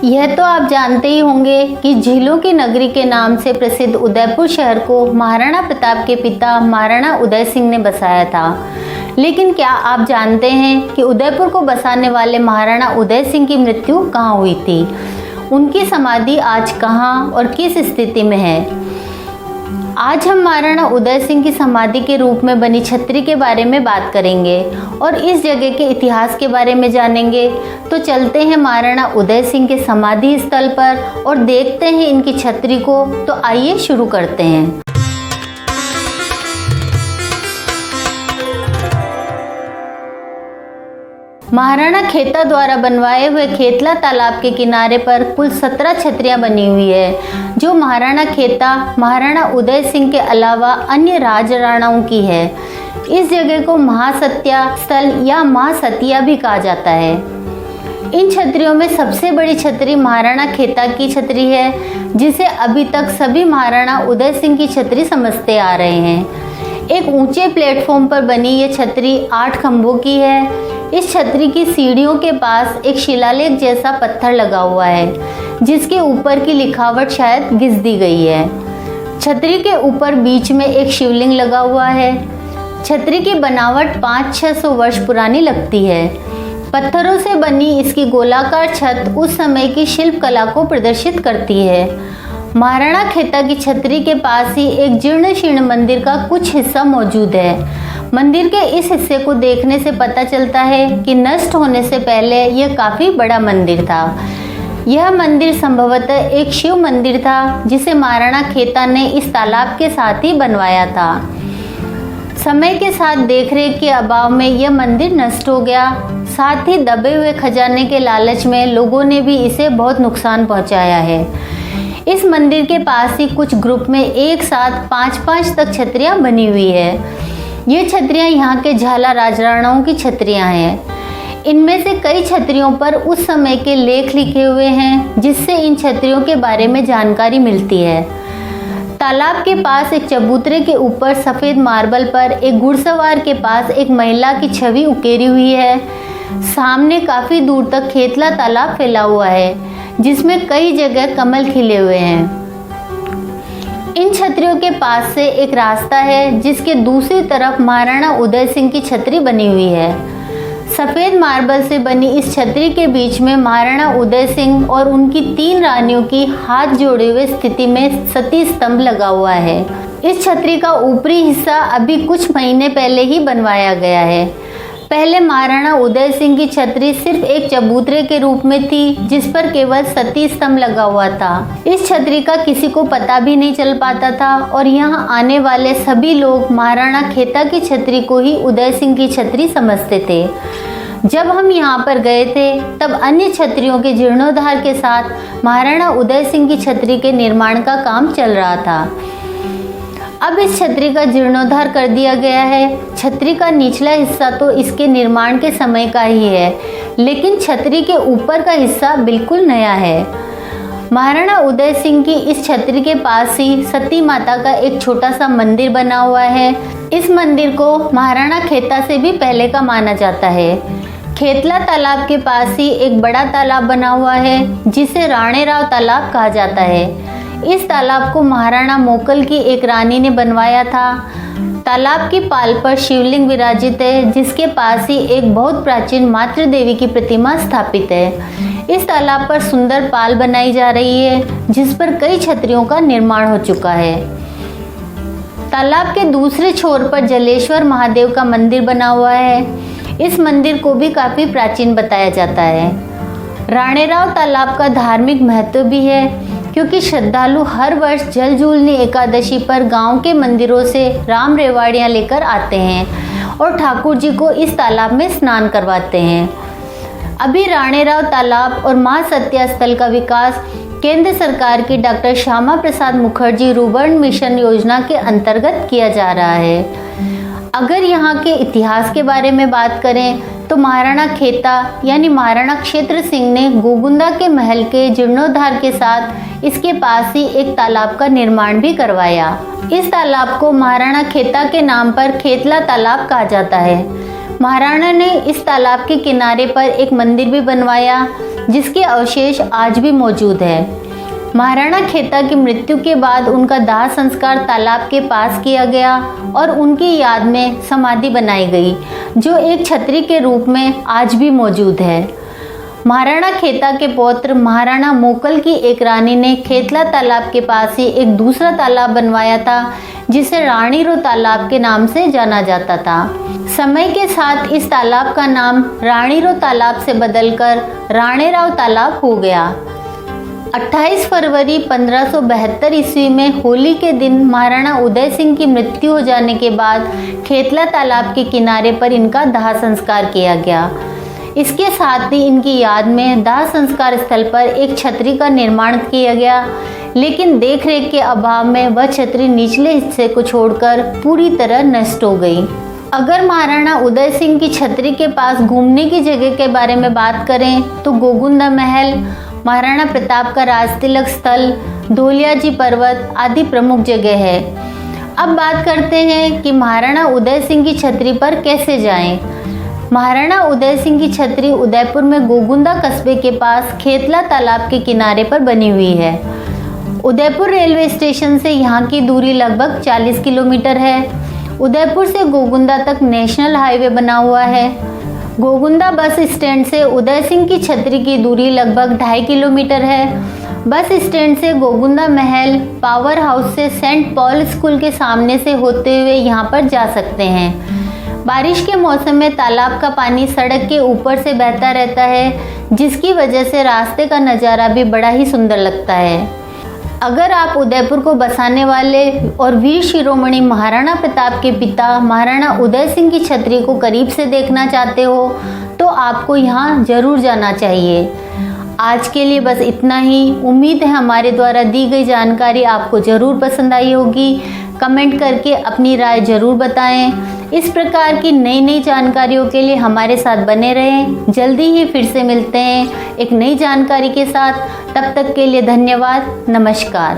यह तो आप जानते ही होंगे कि झीलों की नगरी के नाम से प्रसिद्ध उदयपुर शहर को महाराणा प्रताप के पिता महाराणा उदय सिंह ने बसाया था। लेकिन क्या आप जानते हैं कि उदयपुर को बसाने वाले महाराणा उदय सिंह की मृत्यु कहाँ हुई थी? उनकी समाधि आज कहाँ और किस स्थिति में है? आज हम महाराणा उदय सिंह की समाधि के रूप में बनी छतरी के बारे में बात करेंगे और इस जगह के इतिहास के बारे में जानेंगे। तो चलते हैं महाराणा उदय सिंह के समाधि स्थल पर और देखते हैं इनकी छतरी को। तो आइए शुरू करते हैं। महाराणा खेता द्वारा बनवाए हुए खेतला तालाब के किनारे पर कुल 17 छतरियां बनी हुई है, जो महाराणा खेता, महाराणा उदय सिंह के अलावा अन्य राजराणाओं की है। इस जगह को महासत्या स्थल या महासतिया भी कहा जाता है। इन छतरियों में सबसे बड़ी छतरी महाराणा खेता की छतरी है, जिसे अभी तक सभी महाराणा उदय सिंह की छतरी समझते आ रहे हैं। एक ऊंचे प्लेटफॉर्म पर बनी ये छतरी 8 खंभों की है। इस छतरी की सीढ़ियों के पास एक शिलालेख जैसा पत्थर लगा हुआ है, जिसके ऊपर की लिखावट शायद घिस दी गई है। छतरी के ऊपर बीच में एक शिवलिंग लगा हुआ है। छतरी की बनावट 500-600 वर्ष पुरानी लगती है। पत्थरों से बनी इसकी गोलाकार छत उस समय की शिल्प कला को प्रदर्शित करती है। महाराणा खेता की छतरी के पास ही एक जीर्ण शीर्ण मंदिर का कुछ हिस्सा मौजूद है। मंदिर के इस हिस्से को देखने से पता चलता है कि नष्ट होने से पहले यह काफी बड़ा मंदिर था। यह मंदिर संभवतः एक शिव मंदिर था, जिसे महाराणा खेता ने इस तालाब के साथ ही बनवाया था। समय के साथ देखरेख के अभाव में यह मंदिर नष्ट हो गया। साथ ही दबे हुए खजाने के लालच में लोगों ने भी इसे बहुत नुकसान पहुंचाया है। इस मंदिर के पास ही कुछ ग्रुप में एक साथ 5-5 तक छतरियां बनी हुई है। ये छतरियां यहाँ के झाला राजराणाओं की छतरियां हैं। इनमें से कई छतरियों पर उस समय के लेख लिखे हुए हैं, जिससे इन छतरियों के बारे में जानकारी मिलती है। तालाब के पास एक चबूतरे के ऊपर सफ़ेद मार्बल पर एक घुड़सवार के पास एक महिला की छवि उकेरी हुई है। सामने काफ़ी दूर तक खेतला तालाब फैला हुआ है, जिसमें कई जगह कमल खिले हुए हैं। इन छतरियों के पास से एक रास्ता है, जिसके दूसरी तरफ महाराणा उदय सिंह की छतरी बनी हुई है। सफ़ेद मार्बल से बनी इस छतरी के बीच में महाराणा उदय सिंह और उनकी 3 रानियों की हाथ जोड़े हुए स्थिति में सती स्तंभ लगा हुआ है। इस छतरी का ऊपरी हिस्सा अभी कुछ महीने पहले ही बनवाया गया है। पहले महाराणा उदय सिंह की छतरी सिर्फ एक चबूतरे के रूप में थी, जिस पर केवल सती स्तंभ लगा हुआ था। इस छतरी का किसी को पता भी नहीं चल पाता था और यहाँ आने वाले सभी लोग महाराणा खेता की छतरी को ही उदय सिंह की छतरी समझते थे। जब हम यहाँ पर गए थे, तब अन्य छतरियों के जीर्णोद्धार के साथ महाराणा उदय सिंह की छतरी के निर्माण का काम चल रहा था। अब इस छतरी का जीर्णोद्धार कर दिया गया है। छतरी का निचला हिस्सा तो इसके निर्माण के समय का ही है, लेकिन छतरी के ऊपर का हिस्सा बिल्कुल नया है। महाराणा उदय सिंह की इस छतरी के पास ही सती माता का एक छोटा सा मंदिर बना हुआ है। इस मंदिर को महाराणा खेता से भी पहले का माना जाता है। खेतला तालाब के पास ही एक बड़ा तालाब बना हुआ है, जिसे राणेराव तालाब कहा जाता है। इस तालाब को महाराणा मोकल की एक रानी ने बनवाया था। तालाब की पाल पर शिवलिंग विराजित है, जिसके पास ही एक बहुत प्राचीन मातृ देवी की प्रतिमा स्थापित है। इस तालाब पर सुंदर पाल बनाई जा रही है, जिस पर कई छतरियों का निर्माण हो चुका है। तालाब के दूसरे छोर पर जलेश्वर महादेव का मंदिर बना हुआ है। इस मंदिर को भी काफी प्राचीन बताया जाता है। राणेराव तालाब का धार्मिक महत्व भी है, क्योंकि श्रद्धालु हर वर्ष जलजूलनी एकादशी पर गांव के मंदिरों से राम रेवाड़ियाँ लेकर आते हैं और ठाकुर जी को इस तालाब में स्नान करवाते हैं। अभी राणेराव तालाब और महासत्या स्थल का विकास केंद्र सरकार की doctor Shyama Prasad Mukherjee rurban mission योजना के अंतर्गत किया जा रहा है। अगर यहाँ के इतिहास के बारे में बात करें तो महाराणा खेता यानी महाराणा क्षेत्र सिंह ने गोगुंदा के महल के जीर्णोद्धार के साथ इसके पास ही एक तालाब का निर्माण भी करवाया। इस तालाब को महाराणा खेता के नाम पर खेतला तालाब कहा जाता है। महाराणा ने इस तालाब के किनारे पर एक मंदिर भी बनवाया जिसके अवशेष आज भी मौजूद है। महाराणा खेता की मृत्यु के बाद उनका दाह संस्कार तालाब के पास किया गया और उनकी याद में समाधि बनाई गई जो एक छतरी के रूप में आज भी मौजूद है। महाराणा खेता के पौत्र महाराणा मोकल की एक रानी ने खेतला तालाब के पास ही एक दूसरा तालाब बनवाया था जिसे रानीरो तालाब के नाम से जाना जाता था। समय के साथ इस तालाब का नाम रानीरो तालाब से बदलकर राणेराव तालाब हो गया। 28 फरवरी 1572 ईस्वी में होली के दिन महाराणा उदय सिंह की मृत्यु हो जाने के बाद खेतला तालाब के किनारे पर इनका दाह संस्कार किया गया। इसके साथ ही इनकी याद में दाह संस्कार स्थल पर एक छतरी का निर्माण किया गया, लेकिन देखरेख के अभाव में वह छतरी निचले हिस्से को छोड़कर पूरी तरह नष्ट हो गई। अगर महाराणा उदय सिंह की छतरी के पास घूमने की जगह के बारे में बात करें तो गोगुंदा महल, महाराणा प्रताप का राजतिलक स्थल, धोलियाजी पर्वत आदि प्रमुख जगह है। अब बात करते हैं कि महाराणा उदय सिंह की छतरी पर कैसे जाएं। महाराणा उदय सिंह की छतरी उदयपुर में गोगुंदा कस्बे के पास खेतला तालाब के किनारे पर बनी हुई है। उदयपुर रेलवे स्टेशन से यहाँ की दूरी लगभग 40 किलोमीटर है। उदयपुर से गोगुंदा तक नेशनल हाईवे बना हुआ है। गोगुंदा बस स्टैंड से उदय सिंह की छतरी की दूरी लगभग 2.5 किलोमीटर है। बस स्टैंड से गोगुंदा महल, पावर हाउस से सेंट पॉल स्कूल के सामने से होते हुए यहाँ पर जा सकते हैं। बारिश के मौसम में तालाब का पानी सड़क के ऊपर से बहता रहता है जिसकी वजह से रास्ते का नज़ारा भी बड़ा ही सुंदर लगता है। अगर आप उदयपुर को बसाने वाले और वीर शिरोमणि महाराणा प्रताप के पिता महाराणा उदय सिंह की छतरी को करीब से देखना चाहते हो तो आपको यहाँ जरूर जाना चाहिए। आज के लिए बस इतना ही। उम्मीद है हमारे द्वारा दी गई जानकारी आपको ज़रूर पसंद आई होगी। कमेंट करके अपनी राय ज़रूर बताएं। इस प्रकार की नई नई जानकारियों के लिए हमारे साथ बने रहें। जल्दी ही फिर से मिलते हैं एक नई जानकारी के साथ। तब तक के लिए धन्यवाद। नमस्कार।